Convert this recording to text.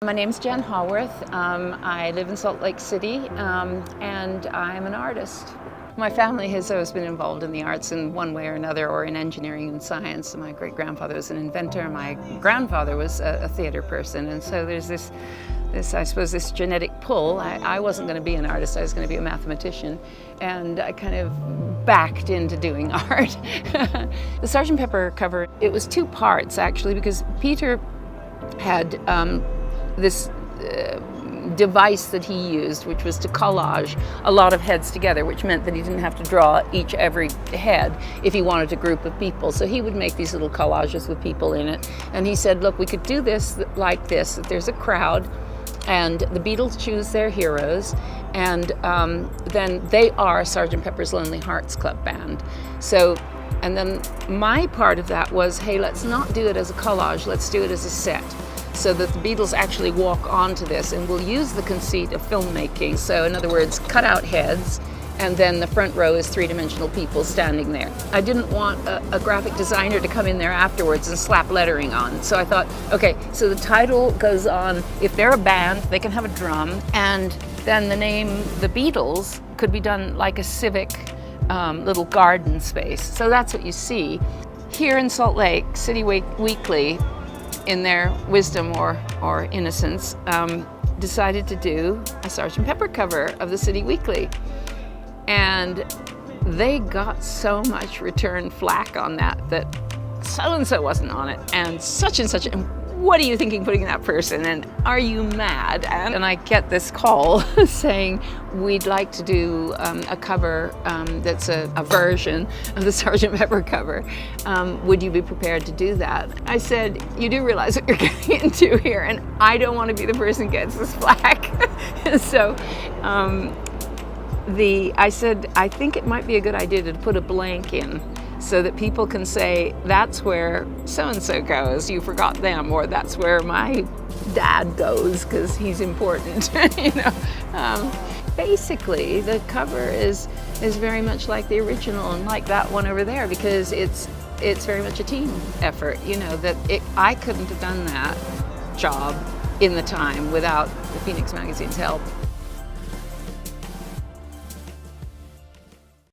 My name's Jan Haworth. I live in Salt Lake City, and I'm an artist. My family has always been involved in the arts in one way or another, or in engineering and science. My great-grandfather was an inventor. My grandfather was a theater person, and so there's this I suppose, this genetic pull. I wasn't going to be an artist, I was going to be a mathematician, and I kind of backed into doing art. The Sgt. Pepper cover, it was two parts actually, because Peter had this device that he used, which was to collage a lot of heads together, which meant that he didn't have to draw every head if he wanted a group of people. So he would make these little collages with people in it. And he said, look, we could do this like this, that there's a crowd, and the Beatles choose their heroes, and then they are Sgt. Pepper's Lonely Hearts Club Band. So, and then my part of that was, hey, let's not do it as a collage, let's do it as a set, so that the Beatles actually walk onto this, and we'll use the conceit of filmmaking. So in other words, cut out heads, and then the front row is three-dimensional people standing there. I didn't want a graphic designer to come in there afterwards and slap lettering on. So I thought, okay, so the title goes on, if they're a band, they can have a drum, and then the name, The Beatles, could be done like a civic little garden space. So that's what you see. Here in Salt Lake, City Weekly, in their wisdom or innocence, decided to do a Sgt. Pepper cover of the City Weekly. And they got so much return flack on that so-and-so wasn't on it, and such, and what are you thinking putting that person, and are you mad? And I get this call saying, we'd like to do a cover that's a version of the Sgt. Pepper cover. Would you be prepared to do that? I said, you do realize what you're getting into here, and I don't want to be the person who gets this flack. So I said, I think it might be a good idea to put a blank in, so that people can say, that's where so-and-so goes, you forgot them, or that's where my dad goes because he's important. You know. Basically, the cover is very much like the original, and like that one over there, because it's very much a team effort. You know, that I couldn't have done that job in the time without the Pheonix magazine's help.